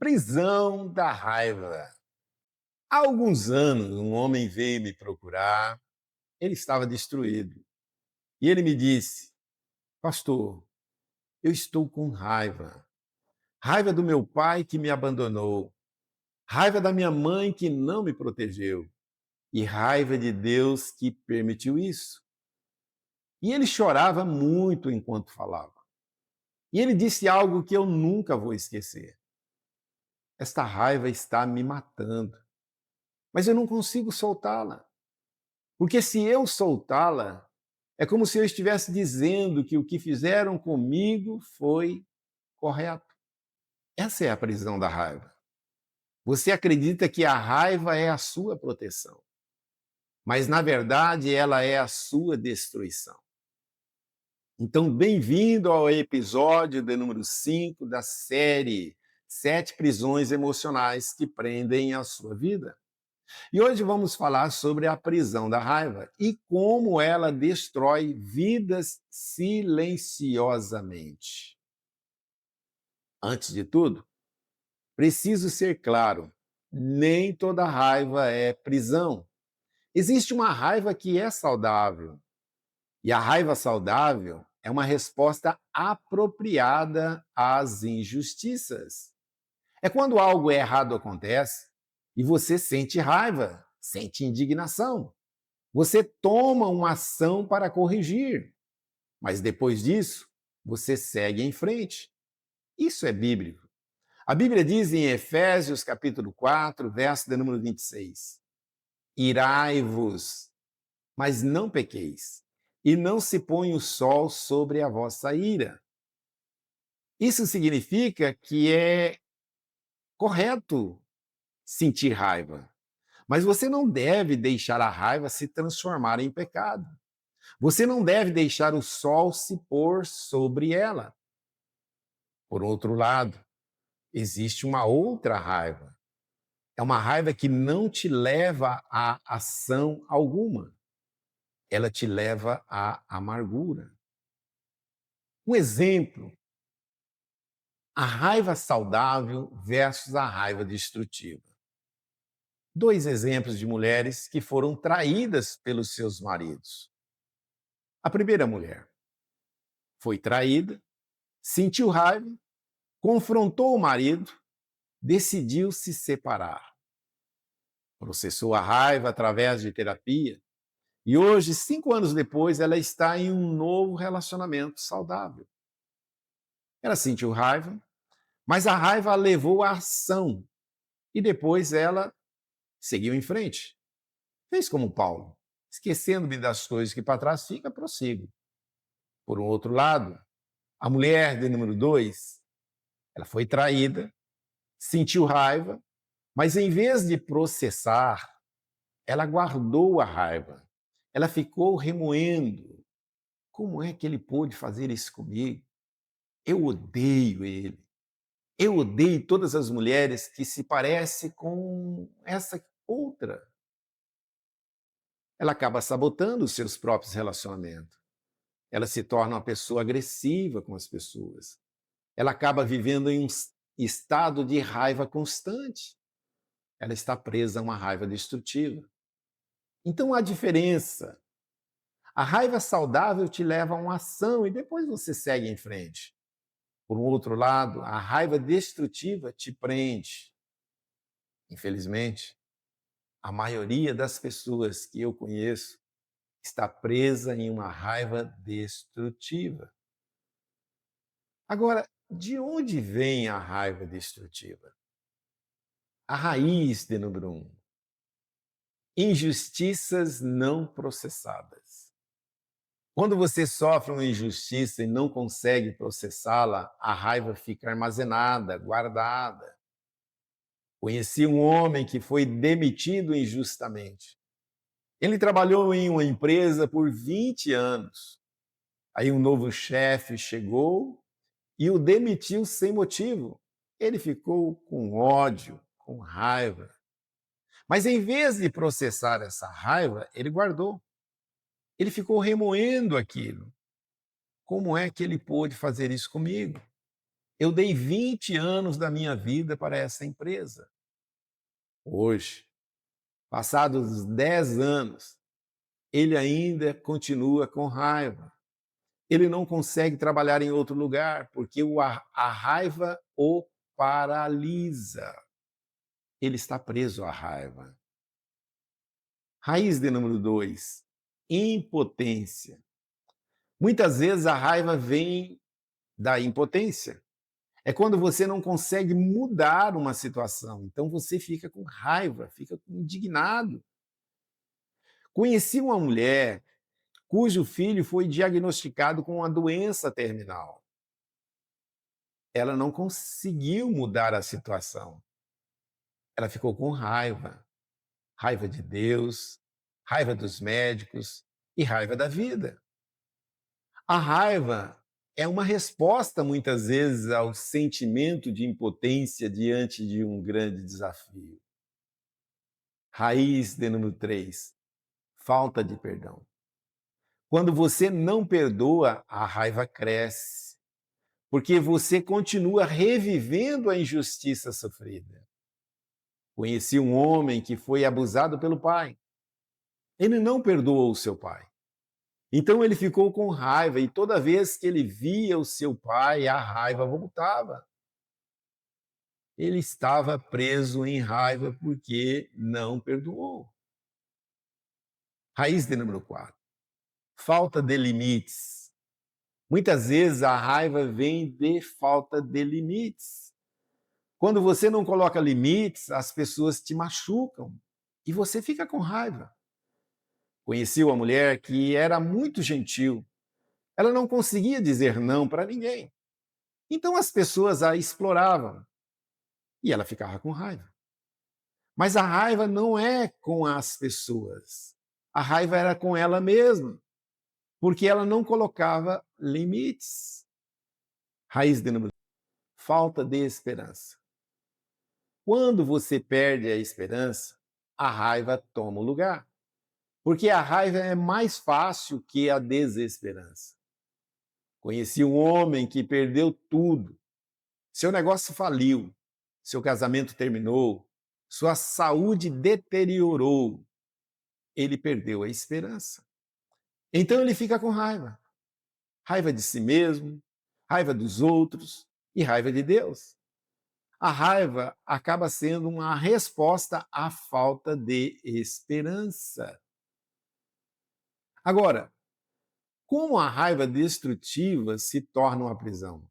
Prisão da raiva. Há alguns anos, um homem veio me procurar, ele estava destruído. E ele me disse: Pastor, eu estou com raiva. Raiva do meu pai que me abandonou, raiva da minha mãe que não me protegeu, e raiva de Deus que permitiu isso. E ele chorava muito enquanto falava. E ele disse algo que eu nunca vou esquecer: Esta raiva está me matando, mas eu não consigo soltá-la. Porque se eu soltá-la, é como se eu estivesse dizendo que o que fizeram comigo foi correto. Essa é a prisão da raiva. Você acredita que a raiva é a sua proteção, mas na verdade ela é a sua destruição. Então, bem-vindo ao episódio de número 5 da série Sete Prisões Emocionais que Prendem a Sua Vida. E hoje vamos falar sobre a prisão da raiva e como ela destrói vidas silenciosamente. Antes de tudo, preciso ser claro: nem toda raiva é prisão. Existe uma raiva que é saudável, e a raiva saudável é uma resposta apropriada às injustiças. É quando algo errado acontece e você sente raiva, sente indignação. Você toma uma ação para corrigir, mas depois disso, você segue em frente. Isso é bíblico. A Bíblia diz em Efésios capítulo 4, verso de número 26: Irai-vos, mas não pequeis, e não se põe o sol sobre a vossa ira. Isso significa que é correto sentir raiva, mas você não deve deixar a raiva se transformar em pecado. Você não deve deixar o sol se pôr sobre ela. Por outro lado, existe uma outra raiva. É uma raiva que não te leva a ação alguma. Ela te leva à amargura. Um exemplo: a raiva saudável versus a raiva destrutiva. Dois exemplos de mulheres que foram traídas pelos seus maridos. A primeira mulher foi traída, sentiu raiva, confrontou o marido, decidiu se separar. Processou a raiva através de terapia e hoje, 5 anos depois, ela está em um novo relacionamento saudável. Ela sentiu raiva, mas a raiva a levou à ação e depois ela seguiu em frente. Fez como Paulo: esquecendo-me das coisas que para trás fica, prossigo. Por um outro lado, a mulher de número 2, ela foi traída, sentiu raiva, mas em vez de processar, ela guardou a raiva. Ela ficou remoendo. Como é que ele pôde fazer isso comigo? Eu odeio ele. Eu odeio todas as mulheres que se parecem com essa outra. Ela acaba sabotando os seus próprios relacionamentos. Ela se torna uma pessoa agressiva com as pessoas. Ela acaba vivendo em um estado de raiva constante. Ela está presa a uma raiva destrutiva. Então há diferença. A raiva saudável te leva a uma ação e depois você segue em frente. Por um outro lado, a raiva destrutiva te prende. Infelizmente, a maioria das pessoas que eu conheço está presa em uma raiva destrutiva. Agora, de onde vem a raiva destrutiva? A raiz de número 1: injustiças não processadas. Quando você sofre uma injustiça e não consegue processá-la, a raiva fica armazenada, guardada. Conheci um homem que foi demitido injustamente. Ele trabalhou em uma empresa por 20 anos. Aí um novo chefe chegou e o demitiu sem motivo. Ele ficou com ódio, com raiva. Mas em vez de processar essa raiva, ele guardou. Ele ficou remoendo aquilo. Como é que ele pôde fazer isso comigo? Eu dei 20 anos da minha vida para essa empresa. Hoje, passados 10 anos, ele ainda continua com raiva. Ele não consegue trabalhar em outro lugar, porque a raiva o paralisa. Ele está preso à raiva. Raiz de número 2, impotência. Muitas vezes a raiva vem da impotência. É quando você não consegue mudar uma situação, então você fica com raiva, fica indignado. Conheci uma mulher cujo filho foi diagnosticado com uma doença terminal. Ela não conseguiu mudar a situação. Ela ficou com raiva. Raiva de Deus, raiva dos médicos e raiva da vida. A raiva é uma resposta, muitas vezes, ao sentimento de impotência diante de um grande desafio. Raiz de número 3, falta de perdão. Quando você não perdoa, a raiva cresce, porque você continua revivendo a injustiça sofrida. Conheci um homem que foi abusado pelo pai. Ele não perdoou o seu pai. Então ele ficou com raiva e toda vez que ele via o seu pai, a raiva voltava. Ele estava preso em raiva porque não perdoou. Raiz de número 4, falta de limites. Muitas vezes a raiva vem de falta de limites. Quando você não coloca limites, as pessoas te machucam e você fica com raiva. Conheci uma mulher que era muito gentil. Ela não conseguia dizer não para ninguém. Então as pessoas a exploravam e ela ficava com raiva. Mas a raiva não é com as pessoas. A raiva era com ela mesma, porque ela não colocava limites. Raiz de número, falta de esperança. Quando você perde a esperança, a raiva toma o lugar. Porque a raiva é mais fácil que a desesperança. Conheci um homem que perdeu tudo. Seu negócio faliu, seu casamento terminou, sua saúde deteriorou. Ele perdeu a esperança. Então ele fica com raiva. Raiva de si mesmo, raiva dos outros e raiva de Deus. A raiva acaba sendo uma resposta à falta de esperança. Agora, como a raiva destrutiva se torna uma prisão?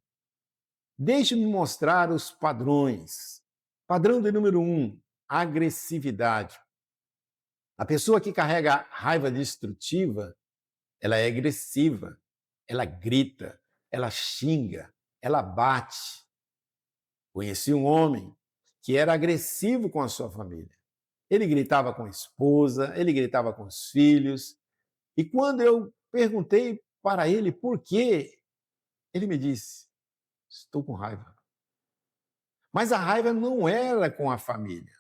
Deixe-me mostrar os padrões. Padrão de número 1, agressividade. A pessoa que carrega raiva destrutiva, ela é agressiva, ela grita, ela xinga, ela bate. Conheci um homem que era agressivo com a sua família. Ele gritava com a esposa, ele gritava com os filhos. E quando eu perguntei para ele por quê, ele me disse: estou com raiva. Mas a raiva não era com a família.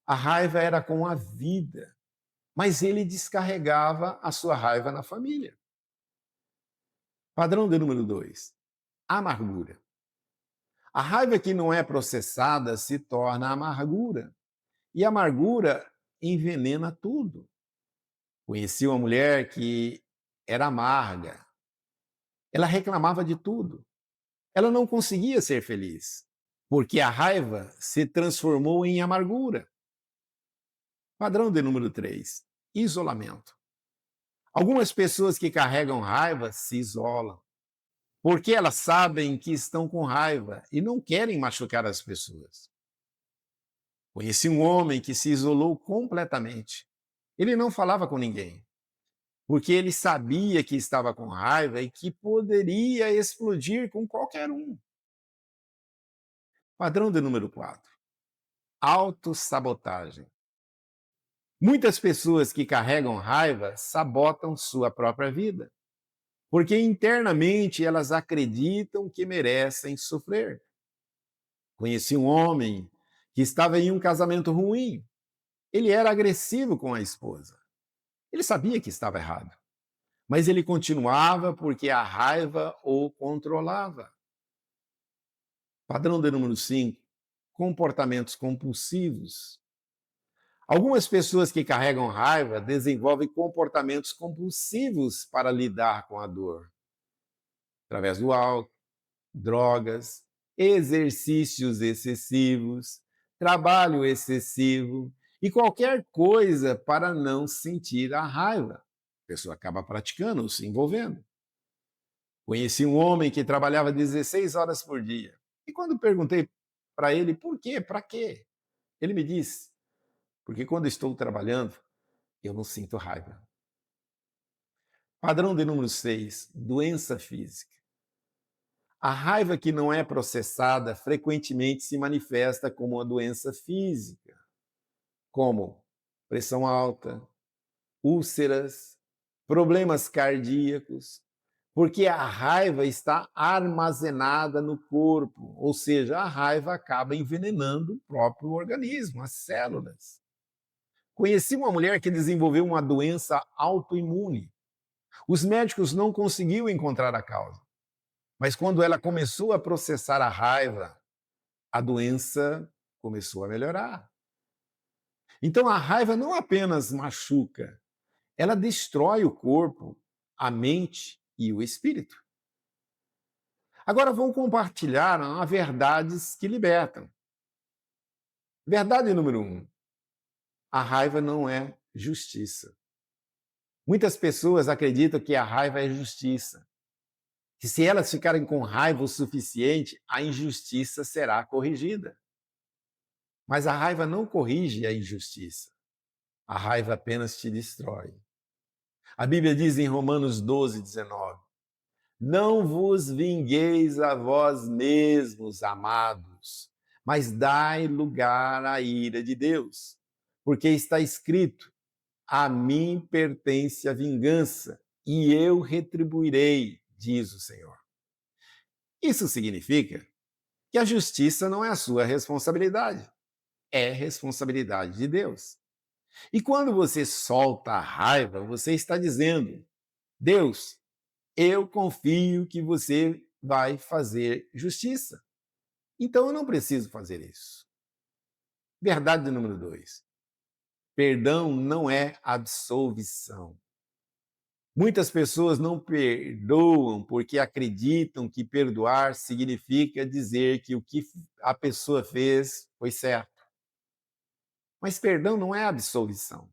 A raiva era com a vida. Mas ele descarregava a sua raiva na família. Padrão de número 2, amargura. A raiva que não é processada se torna amargura. E a amargura envenena tudo. Conheci uma mulher que era amarga. Ela reclamava de tudo. Ela não conseguia ser feliz, porque a raiva se transformou em amargura. Padrão de número 3, isolamento. Algumas pessoas que carregam raiva se isolam, porque elas sabem que estão com raiva e não querem machucar as pessoas. Conheci um homem que se isolou completamente. Ele não falava com ninguém, porque ele sabia que estava com raiva e que poderia explodir com qualquer um. Padrão de número 4, autossabotagem. Muitas pessoas que carregam raiva sabotam sua própria vida, porque internamente elas acreditam que merecem sofrer. Conheci um homem que estava em um casamento ruim. Ele era agressivo com a esposa. Ele sabia que estava errado, mas ele continuava porque a raiva o controlava. Padrão de número 5, comportamentos compulsivos. Algumas pessoas que carregam raiva desenvolvem comportamentos compulsivos para lidar com a dor, através do álcool, drogas, exercícios excessivos, trabalho excessivo e qualquer coisa para não sentir a raiva. A pessoa acaba praticando, se envolvendo. Conheci um homem que trabalhava 16 horas por dia. E quando perguntei para ele por quê, para quê, ele me disse: porque quando estou trabalhando, eu não sinto raiva. Padrão de número 6, doença física. A raiva que não é processada frequentemente se manifesta como uma doença física, como pressão alta, úlceras, problemas cardíacos, porque a raiva está armazenada no corpo, ou seja, a raiva acaba envenenando o próprio organismo, as células. Conheci uma mulher que desenvolveu uma doença autoimune. Os médicos não conseguiam encontrar a causa, mas quando ela começou a processar a raiva, a doença começou a melhorar. Então a raiva não apenas machuca, ela destrói o corpo, a mente e o espírito. Agora vou compartilhar verdades que libertam. Verdade número 1. A raiva não é justiça. Muitas pessoas acreditam que a raiva é justiça, que se elas ficarem com raiva o suficiente, a injustiça será corrigida. Mas a raiva não corrige a injustiça. A raiva apenas te destrói. A Bíblia diz em Romanos 12:19: não vos vingueis a vós mesmos, amados, mas dai lugar à ira de Deus, porque está escrito: a mim pertence a vingança, e eu retribuirei, diz o Senhor. Isso significa que a justiça não é a sua responsabilidade, é responsabilidade de Deus. E quando você solta a raiva, você está dizendo: Deus, eu confio que você vai fazer justiça. Então eu não preciso fazer isso. Verdade número 2. Perdão não é absolvição. Muitas pessoas não perdoam porque acreditam que perdoar significa dizer que o que a pessoa fez foi certo. Mas perdão não é absolvição.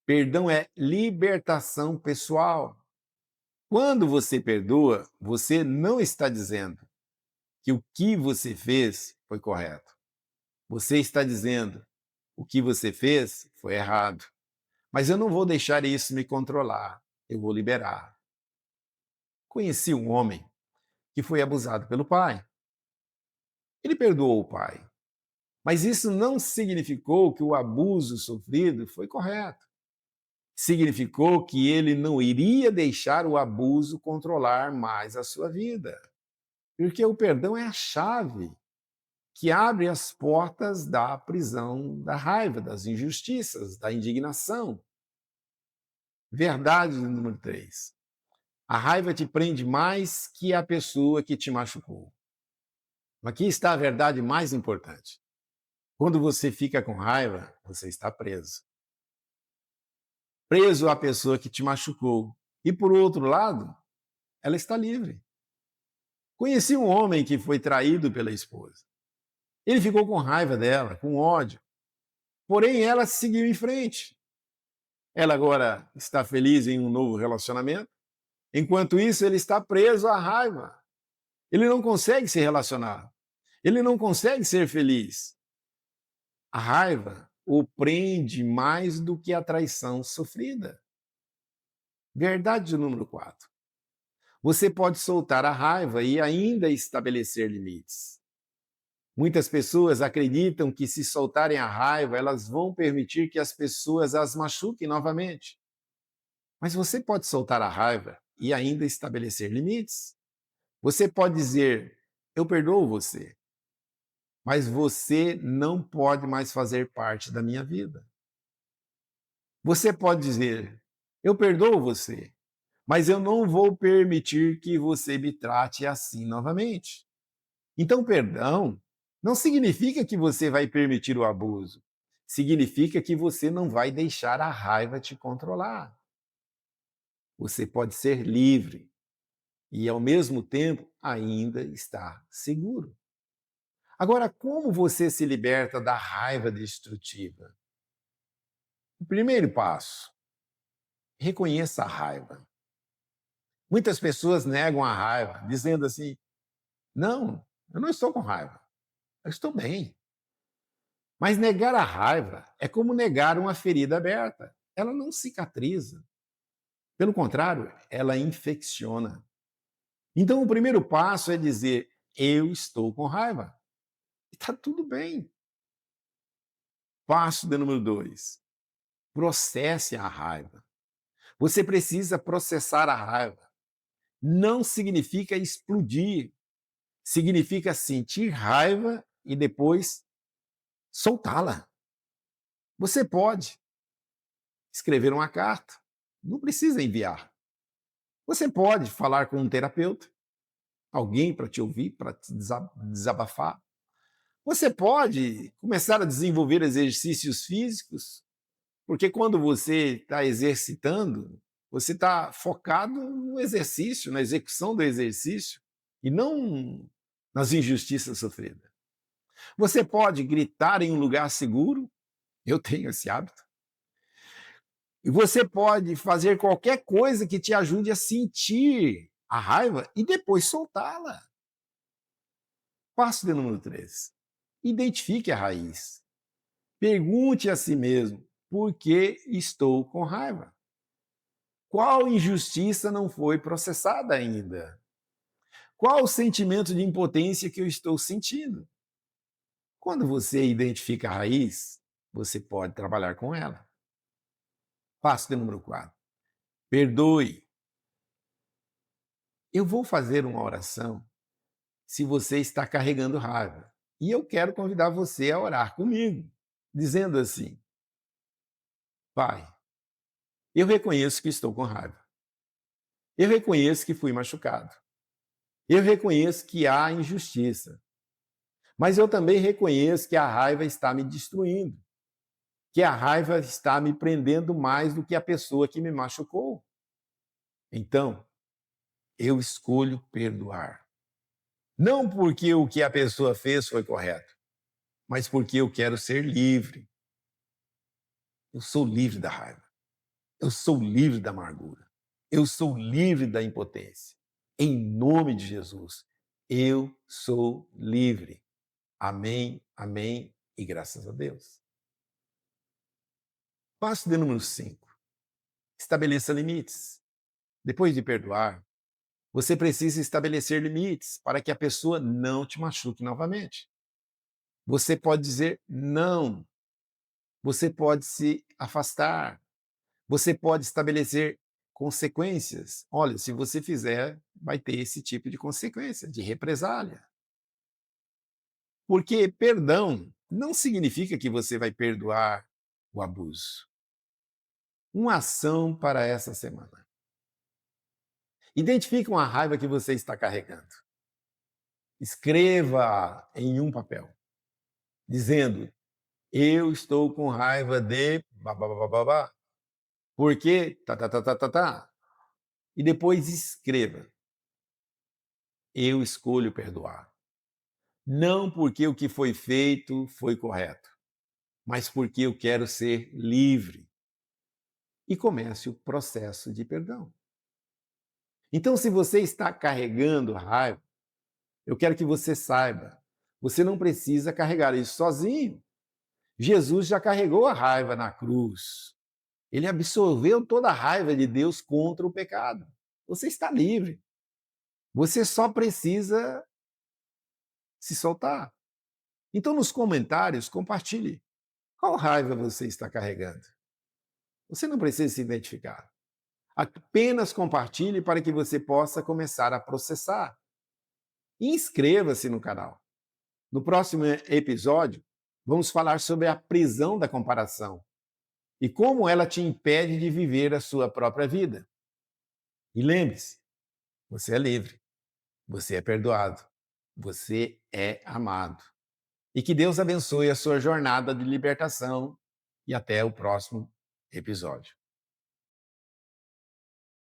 Perdão é libertação pessoal. Quando você perdoa, você não está dizendo que o que você fez foi correto. Você está dizendo: o que você fez foi errado, mas eu não vou deixar isso me controlar, eu vou liberar. Conheci um homem que foi abusado pelo pai. Ele perdoou o pai, mas isso não significou que o abuso sofrido foi correto. Significou que ele não iria deixar o abuso controlar mais a sua vida, porque o perdão é a chave que abre as portas da prisão, da raiva, das injustiças, da indignação. Verdade número 3. A raiva te prende mais que a pessoa que te machucou. Aqui está a verdade mais importante. Quando você fica com raiva, você está preso. Preso à pessoa que te machucou. E por outro lado, ela está livre. Conheci um homem que foi traído pela esposa. Ele ficou com raiva dela, com ódio. Porém, ela seguiu em frente. Ela agora está feliz em um novo relacionamento. Enquanto isso, ele está preso à raiva. Ele não consegue se relacionar. Ele não consegue ser feliz. A raiva o prende mais do que a traição sofrida. Verdade número 4. Você pode soltar a raiva e ainda estabelecer limites. Muitas pessoas acreditam que se soltarem a raiva, elas vão permitir que as pessoas as machuquem novamente. Mas você pode soltar a raiva e ainda estabelecer limites. Você pode dizer: eu perdoo você, mas você não pode mais fazer parte da minha vida. Você pode dizer: eu perdoo você, mas eu não vou permitir que você me trate assim novamente. Então, perdão não significa que você vai permitir o abuso. Significa que você não vai deixar a raiva te controlar. Você pode ser livre e, ao mesmo tempo, ainda estar seguro. Agora, como você se liberta da raiva destrutiva? O primeiro passo: reconheça a raiva. Muitas pessoas negam a raiva, dizendo assim: não, eu não estou com raiva, eu estou bem. Mas negar a raiva é como negar uma ferida aberta. Ela não cicatriza. Pelo contrário, ela infecciona. Então, o primeiro passo é dizer: eu estou com raiva. E está tudo bem. Passo de número 2: processe a raiva. Você precisa processar a raiva. Não significa explodir, significa sentir raiva e depois soltá-la. Você pode escrever uma carta, não precisa enviar. Você pode falar com um terapeuta, alguém para te ouvir, para te desabafar. Você pode começar a desenvolver exercícios físicos, porque quando você está exercitando, você está focado no exercício, na execução do exercício, e não nas injustiças sofridas. Você pode gritar em um lugar seguro, eu tenho esse hábito, e você pode fazer qualquer coisa que te ajude a sentir a raiva e depois soltá-la. Passo de número 3: identifique a raiz. Pergunte a si mesmo: por que estou com raiva? Qual injustiça não foi processada ainda? Qual o sentimento de impotência que eu estou sentindo? Quando você identifica a raiz, você pode trabalhar com ela. Passo de número 4: perdoe. Eu vou fazer uma oração se você está carregando raiva. E eu quero convidar você a orar comigo, dizendo assim: Pai, eu reconheço que estou com raiva. Eu reconheço que fui machucado. Eu reconheço que há injustiça. Mas eu também reconheço que a raiva está me destruindo, que a raiva está me prendendo mais do que a pessoa que me machucou. Então, eu escolho perdoar. Não porque o que a pessoa fez foi correto, mas porque eu quero ser livre. Eu sou livre da raiva. Eu sou livre da amargura. Eu sou livre da impotência. Em nome de Jesus, eu sou livre. Amém, amém e graças a Deus. Passo de número 5: estabeleça limites. Depois de perdoar, você precisa estabelecer limites para que a pessoa não te machuque novamente. Você pode dizer não, você pode se afastar, você pode estabelecer consequências. Olha, se você fizer, vai ter esse tipo de consequência, de represália. Porque perdão não significa que você vai perdoar o abuso. Uma ação para essa semana. Identifique uma raiva que você está carregando. Escreva em um papel, dizendo: eu estou com raiva de babá, porque tá, tá, tá, tá, tá, tá. E depois escreva: eu escolho perdoar. Não porque o que foi feito foi correto, mas porque eu quero ser livre. E comece o processo de perdão. Então, se você está carregando raiva, eu quero que você saiba, você não precisa carregar isso sozinho. Jesus já carregou a raiva na cruz. Ele absorveu toda a raiva de Deus contra o pecado. Você está livre. Você só precisa se soltar. Então, nos comentários, compartilhe. Qual raiva você está carregando? Você não precisa se identificar. Apenas compartilhe para que você possa começar a processar. E inscreva-se no canal. No próximo episódio, vamos falar sobre a prisão da comparação e como ela te impede de viver a sua própria vida. E lembre-se, você é livre, você é perdoado Você é amado. E que Deus abençoe a sua jornada de libertação e até o próximo episódio.